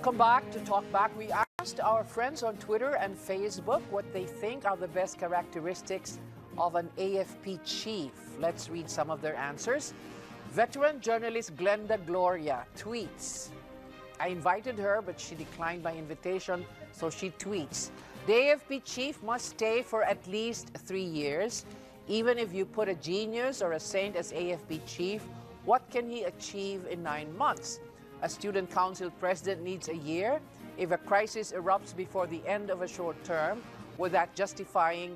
Welcome back to Talkback. We asked our friends on Twitter and Facebook what they think are the best characteristics of an AFP chief. Let's read some of their answers. Veteran journalist Glenda Gloria tweets, I invited her, but she declined my invitation, so she tweets, the AFP chief must stay for at least 3 years. Even if you put a genius or a saint as AFP chief, what can he achieve in 9 months? A student council president needs a year. If a crisis erupts before the end of a short term, would that justify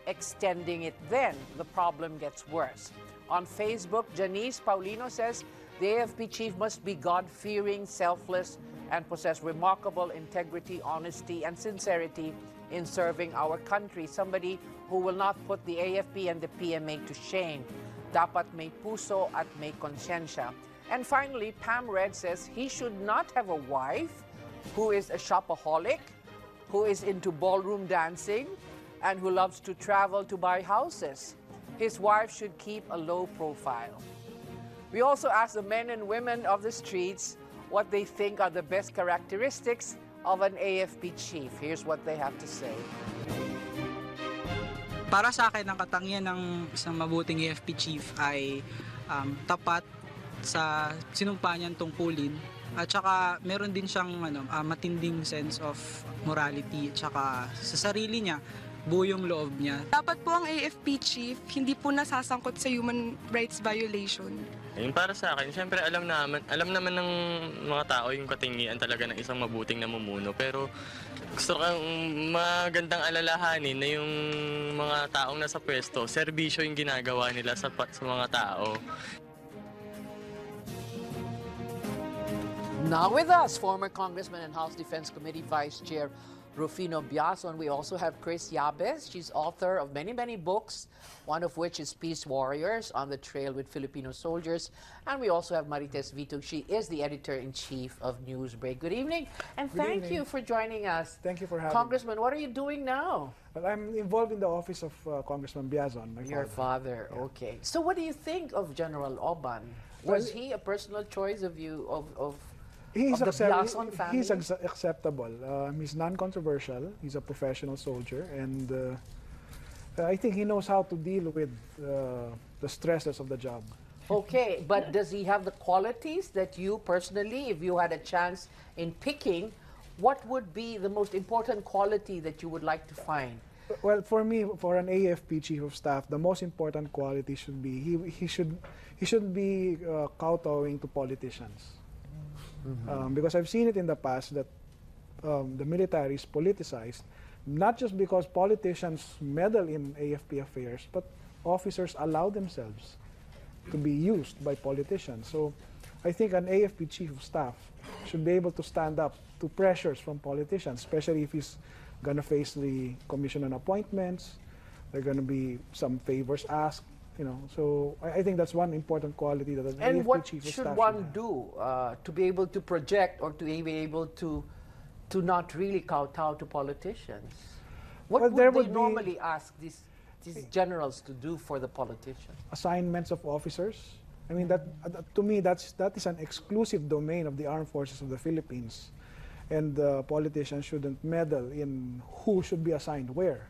extending it? Then the problem gets worse. On Facebook, Janice Paulino says the AFP chief must be God-fearing, selfless, and possess remarkable integrity, honesty, and sincerity in serving our country. Somebody who will not put the AFP and the PMA to shame. Dapat may puso at may konsyensya. And finally, Pam Red says he should not have a wife who is a shopaholic, who is into ballroom dancing, and who loves to travel to buy houses. His wife should keep a low profile. We also asked the men and women of the streets what they think are the best characteristics of an AFP chief. Here's what they have to say. Para sa akin, ang katangian ng isang mabuting AFP chief ay tapat sa sinumpa niyang tungkulin at saka meron din siyang matinding sense of morality at saka sa sarili niya, buo yung loob niya. Dapat po ang AFP chief hindi po nasasangkot sa human rights violation. Yung para sa akin, siyempre alam naman ng mga tao yung katingian talaga ng isang mabuting namumuno. Pero gusto kang magandang alalahanin na yung mga taong nasa pwesto, serbisyo yung ginagawa nila sa mga tao. Now with us, former Congressman and House Defense Committee Vice Chair Rufino Biazon. We also have Chris Yabes. She's author of many, many books, one of which is Peace Warriors, On the Trail with Filipino Soldiers. And we also have Marites Vitug. She is the editor-in-chief of Newsbreak. Good evening, and thank you for joining us. Thank you for having Congressman, what are you doing now? Well, I'm involved in the office of Congressman Biazon, my Your father, Yeah. okay. So what do you think of General Oban? Was he a personal choice of you, of He's the Biazon family? He's acceptable. He's non-controversial. He's a professional soldier, and I think he knows how to deal with the stresses of the job. Okay, but does he have the qualities that you personally, if you had a chance in picking, what would be the most important quality that you would like to find? Well, for me, for an AFP chief of staff, the most important quality should be he shouldn't be kowtowing to politicians. Because I've seen it in the past that the military is politicized, not just because politicians meddle in AFP affairs, but officers allow themselves to be used by politicians. So I think an AFP chief of staff should be able to stand up to pressures from politicians, especially if he's going to face the Commission on Appointments. There are going to be some favors asked. So I think that's one important quality that an AFP chief of staff should one do to be able to project or to be able to not really kowtow to politicians? What would they normally ask these generals to do for the politicians? Assignments of officers. I mean, to me, that is an exclusive domain of the Armed Forces of the Philippines. And politicians shouldn't meddle in who should be assigned where.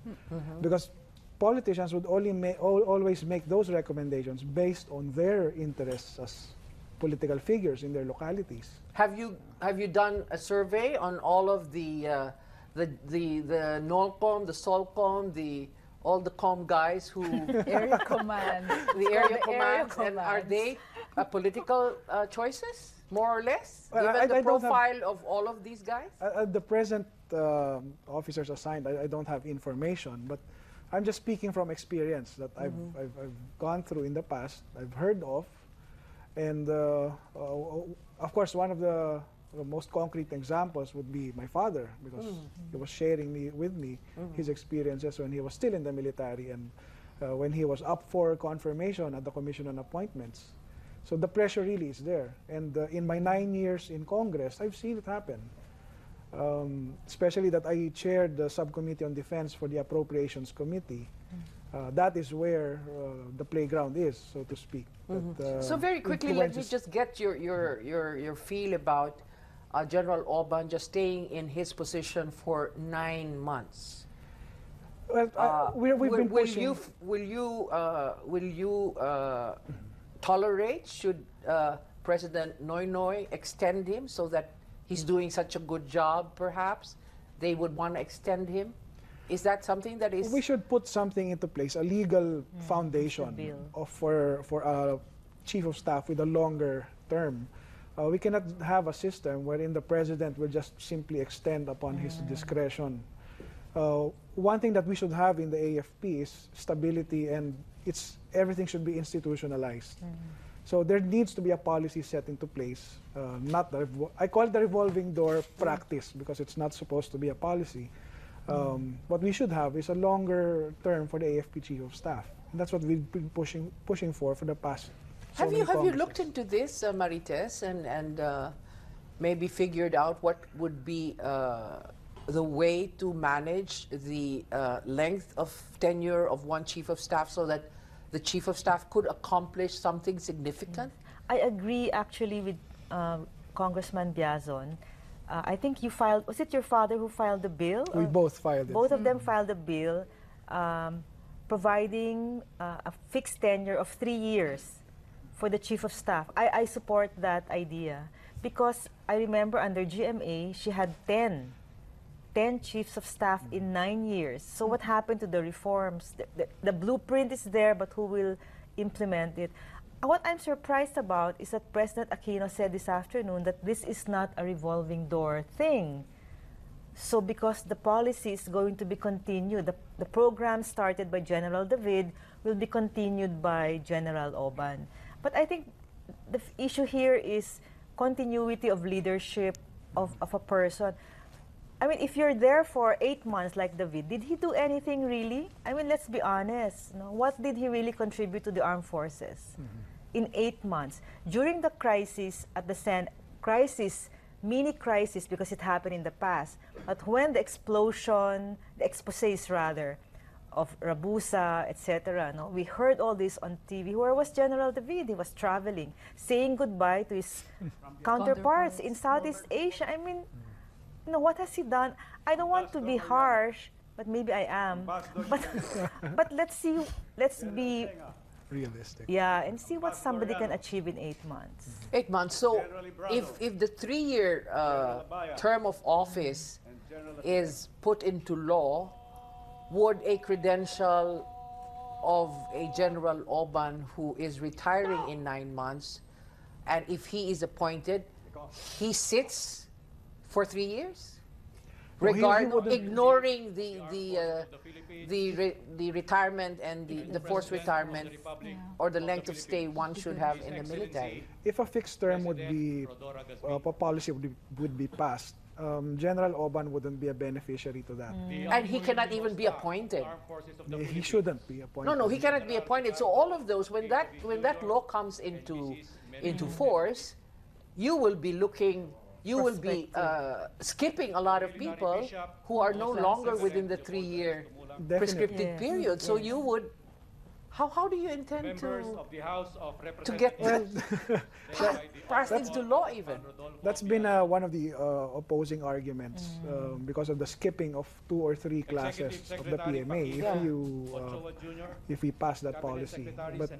Because politicians would always make those recommendations based on their interests as political figures in their localities. Have you done a survey on all of the NOLCOM, the SOLCOM, all the COM guys who area command, the area commands, and are they political choices more or less? Given the profile of all of these guys? The present officers assigned, I don't have information, but I'm just speaking from experience that I've gone through in the past, I've heard of, and of course one of the most concrete examples would be my father, because he was sharing with me his experiences when he was still in the military and when he was up for confirmation at the Commission on Appointments. So the pressure really is there, and in my 9 years in Congress, I've seen it happen. Especially that I chaired the Subcommittee on Defense for the Appropriations Committee. That is where the playground is, so to speak. But, So very quickly, let me influences- just get your feel about General Orban just staying in his position for 9 months. Well, we've been pushing. Will you tolerate should President Noynoy extend him so that he's doing such a good job? Perhaps they would want to extend him. Is that something that is? We should put something into place, a legal foundation for a chief of staff with a longer term. We cannot have a system wherein the president will just simply extend upon his discretion. One thing that we should have in the AFP is stability, and everything should be institutionalized. So there needs to be a policy set into place. I call it the revolving door practice because it's not supposed to be a policy. What we should have is a longer term for the AFP chief of staff. And that's what we've been pushing for the past. Have you looked into this, Marites, and maybe figured out what would be the way to manage the length of tenure of one chief of staff so that the chief of staff could accomplish something significant? I agree actually with Congressman Biazon. I think you filed, was it your father who filed the bill? We both filed it. Both of them filed the bill providing a fixed tenure of 3 years for the chief of staff. I support that idea because I remember under GMA, she had 10 chiefs of staff in 9 years. So what happened to the reforms? The blueprint is there, but who will implement it? What I'm surprised about is that President Aquino said this afternoon that this is not a revolving door thing. So because the policy is going to be continued, the program started by General David will be continued by General Orban. But I think the issue here is continuity of leadership of a person. I mean, if you're there for 8 months like David, did he do anything really? I mean, let's be honest. No? What did he really contribute to the armed forces in 8 months? During the crisis, at the mini crisis, because it happened in the past, but when the exposés rather, of Rabusa, etc., no? We heard all this on TV. Where was General David? He was traveling, saying goodbye to his counterparts in Southeast Asia. I mean, what has he done? I don't want to be harsh, but maybe I am. But let's be realistic. Yeah, and see what somebody can achieve in 8 months. 8 months. So if the 3-year term of office is put into law, would a credential of a General Orban who is retiring in 9 months, and if he is appointed, he sits for 3 years? Ignoring the retirement and the forced retirement or the length of stay one should have in the military. If a fixed term would be, policy would be passed, General Orban wouldn't be a beneficiary to that. And he cannot even be appointed. He shouldn't be appointed. No, he cannot be appointed. So all of those, when that law comes into force, you will be skipping a lot of people who are no longer within the 3-year prescriptive period. So you would, how do you intend to get passed into law even? That's been one of the opposing arguments because of the skipping of 2 or 3 classes of the PMA if we pass that policy. But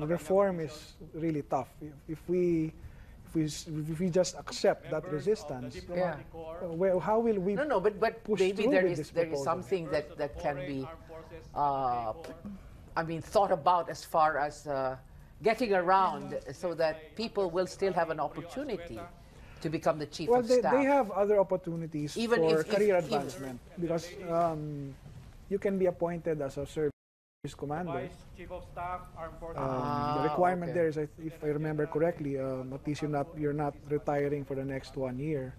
reform is really tough. If we just accept that resistance, how will we? No, but maybe there is something that can be, thought about as far as getting around so that people will still have an opportunity to become the chief of staff. They have other opportunities for career advancement because you can be appointed as a service commander. Chief of Staff, Armed Forces. The requirement there is, if I remember correctly, at least you're not retiring for the next 1 year.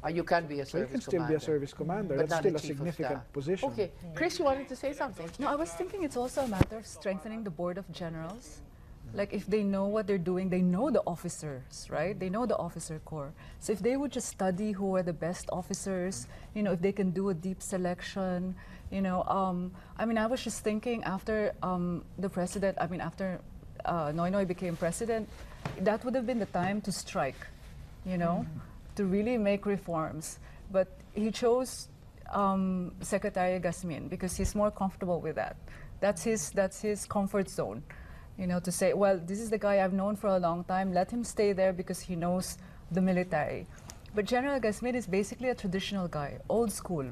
You can be a service commander. So you can still be a service commander. But that's still a significant position. Okay, Chris, you wanted to say something? No, I was thinking it's also a matter of strengthening the Board of Generals Like if they know what they're doing, they know the officers, right? They know the officer corps. So if they would just study who are the best officers, you know, if they can do a deep selection, you know, I mean, I was just thinking after the president, I mean, after Noynoy became president, that would have been the time to strike, you know, to really make reforms. But he chose Secretary Gasmin because he's more comfortable with that. That's his comfort zone. You know, to say, well, this is the guy I've known for a long time, let him stay there because he knows the military. But General Gasmin is basically a traditional guy, old school,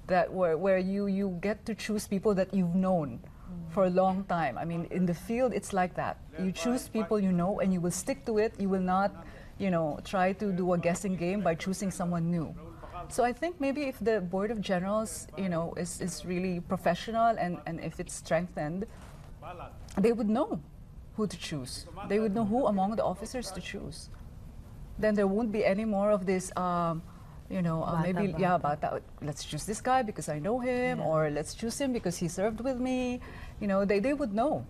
that where you get to choose people that you've known for a long time. I mean, in the field, it's like that. You choose people you know and you will stick to it. You will not, you know, try to do a guessing game by choosing someone new. So I think maybe if the Board of Generals, you know, is really professional and if it's strengthened, they would know who to choose. They would know who among the officers to choose. Then there won't be any more of this, you know, maybe, yeah, let's choose this guy because I know him, or let's choose him because he served with me. You know, they would know.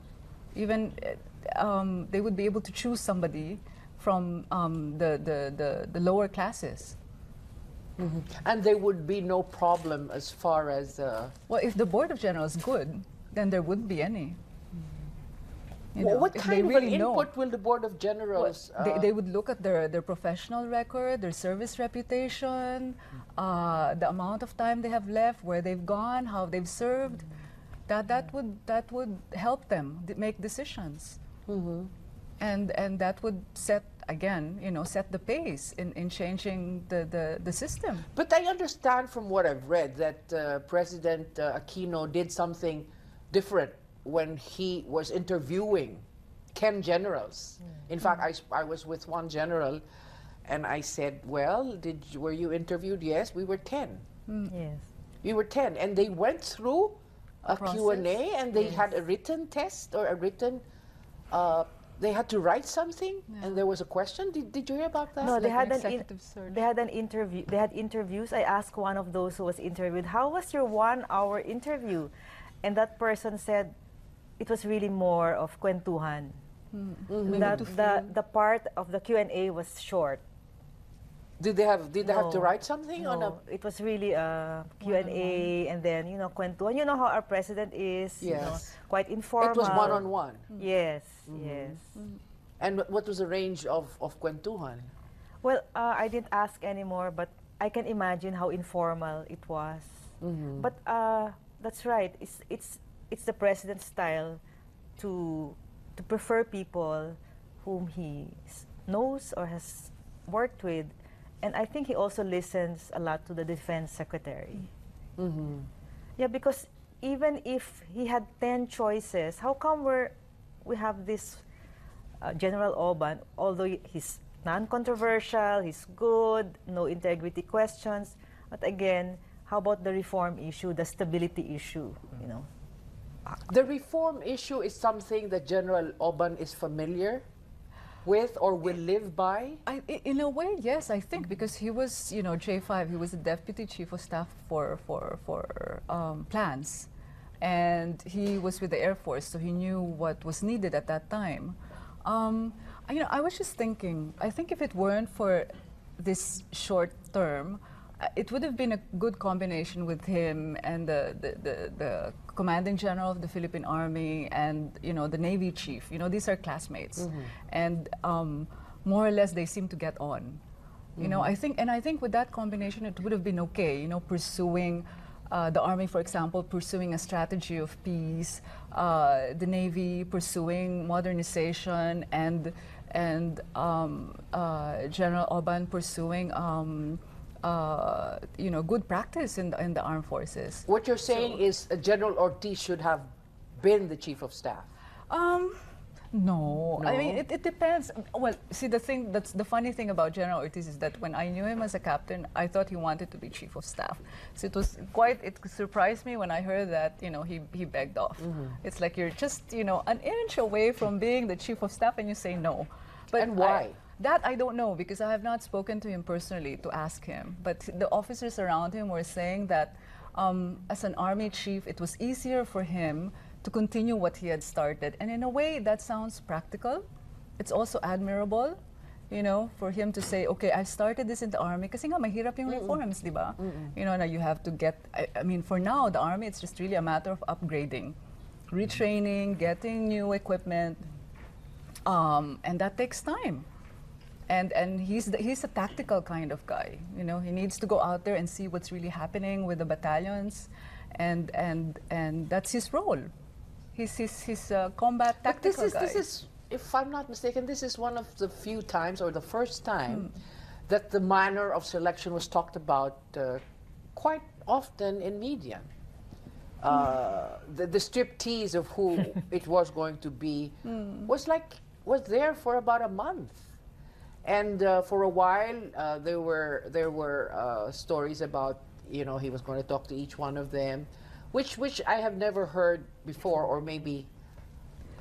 Even they would be able to choose somebody from the lower classes. And there would be no problem as far as... Well, if the Board of Generals is good, then there wouldn't be any. You know, what kind of an input will the Board of Generals... Well, they would look at their professional record, their service reputation, the amount of time they have left, where they've gone, how they've served. That would help them make decisions. And that would set, again, you know, set the pace in changing the system. But I understand from what I've read that President Aquino did something different when he was interviewing 10 generals. In fact, I was with one general and I said, well, were you interviewed? Yes, we were 10. Yes. We were 10. And they went through a Q&A and they had a written test or a written, they had to write something and there was a question. Did you hear about that? No, they Like had an interview. They had interviews. I asked one of those who was interviewed, how was your 1 hour interview? And that person said, it was really more of kwentuhan. The part of the Q&A was short. Did they have to write something? No, on a... it was really a Q&A and then, you know, kwentuhan. You know how our president is, you know, quite informal. It was one-on-one. Yes, yes. And what was the range of kwentuhan? Well, I didn't ask anymore, but I can imagine how informal it was. But that's right. It's the president's style to prefer people whom he knows or has worked with, and I think he also listens a lot to the defense secretary. Yeah, because even if he had 10 choices, how come we have this General Oban, although he's non-controversial, he's good, no integrity questions, but again, how about the reform issue, the stability issue, you know? The reform issue is something that General Oban is familiar with or will live by? In a way, yes, I think, because he was, you know, J5, he was the Deputy Chief of Staff for plans. And he was with the Air Force, so he knew what was needed at that time. You know, I was just thinking, I think if it weren't for this short term, it would have been a good combination with him and the commanding general of the Philippine Army and, you know, the Navy chief. You know, these are classmates. And more or less they seem to get on. You know, I think with that combination it would have been okay, you know, pursuing the Army, for example, pursuing a strategy of peace, the Navy pursuing modernization, and General Oban pursuing you know, good practice in the armed forces. What you're saying is General Ortiz should have been the Chief of Staff? No. I mean, it depends. Well, see, that's the funny thing about General Ortiz is that when I knew him as a captain, I thought he wanted to be Chief of Staff. So it surprised me when I heard that, you know, he begged off. It's like you're just, you know, an inch away from being the Chief of Staff and you say no. But and why? That I don't know, because I have not spoken to him personally to ask him. But the officers around him were saying that as an army chief, it was easier for him to continue what he had started. And in a way, that sounds practical. It's also admirable, you know, for him to say, okay, I started this in the army kasi nga mahirap yung reforms, di ba? You know, now you have to get, I mean, for now, the army, it's just really a matter of upgrading, retraining, getting new equipment, and that takes time. And he's a tactical kind of guy, you know. He needs to go out there and see what's really happening with the battalions, and that's his role. He's combat tactical guy. This is, if I'm not mistaken, this is one of the few times, or the first time, that the manner of selection was talked about quite often in media. The striptease of who it was going to be was there for about a month. And for a while, there were stories about, you know, he was going to talk to each one of them, which I have never heard before, or maybe,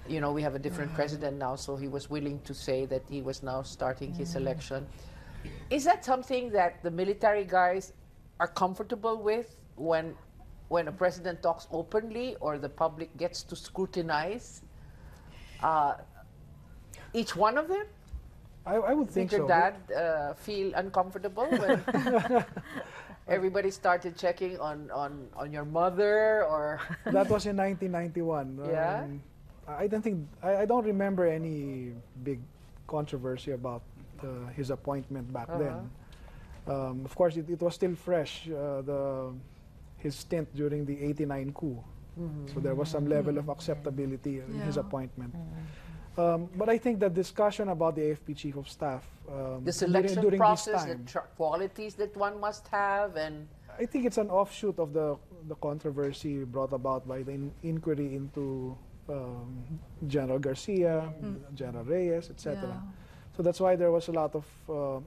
you know, we have a different president now, so he was willing to say that he was now starting his election. Is that something that the military guys are comfortable with when a president talks openly, or the public gets to scrutinize each one of them? I would think Did your so. dad feel uncomfortable when everybody started checking on your mother, or? That was in 1991. Yeah? I don't remember any big controversy about his appointment back then. Of course, it was still fresh, his stint during the '89 coup. So there was some level of acceptability in his appointment. But I think the discussion about the AFP Chief of Staff The selection during process, this the time, qualities that one must have, and I think it's an offshoot of the controversy brought about by the inquiry into General Garcia, General Reyes, etc. Yeah. So that's why there was a lot of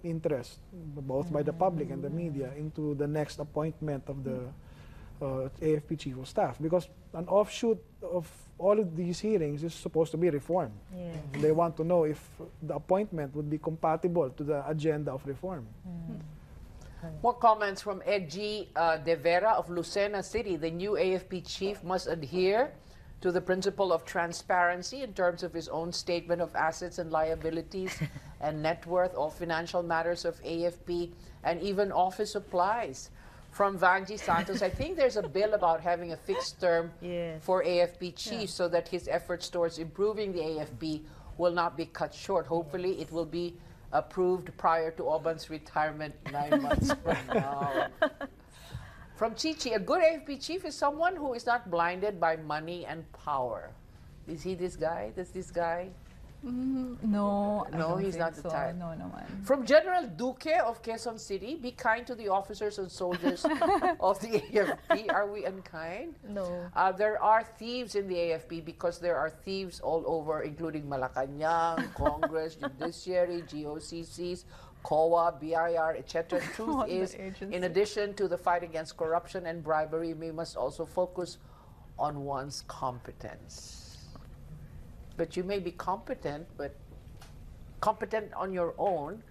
interest, both by the public and the media, into the next appointment of the AFP Chief of Staff, because an offshoot of all of these hearings is supposed to be reform. Yeah. They want to know if the appointment would be compatible to the agenda of reform. more comments from Edgy De Vera of Lucena City. The new AFP chief must adhere to the principle of transparency in terms of his own statement of assets and liabilities and net worth, all financial matters of AFP, and even office supplies. From Vanji Santos, I think there's a bill about having a fixed term Yes. for AFP chief so that his efforts towards improving the AFP will not be cut short. Hopefully, it will be approved prior to Oban's retirement 9 months from now. From Chichi, a good AFP chief is someone who is not blinded by money and power. Is he this guy? Does this guy? No, I No, don't he's think not the so. type. No, man. From General Duque of Quezon City, be kind to the officers and soldiers of the AFP. Are we unkind? No. There are thieves in the AFP because there are thieves all over, including Malacanang, Congress, Judiciary, GOCCs, COA, BIR, etc. Truth All the is, agencies. in addition to the fight against corruption and bribery, we must also focus on one's competence. But you may be competent on your own,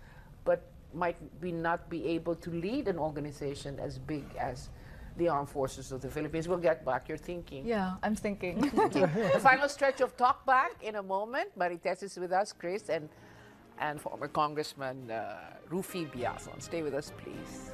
but might not be able to lead an organization as big as the Armed Forces of the Philippines. We'll get back. You're thinking. Yeah, I'm thinking. The final stretch of Talkback in a moment. Marites is with us, Chris, and former Congressman Ruffy Biazon. Stay with us, please.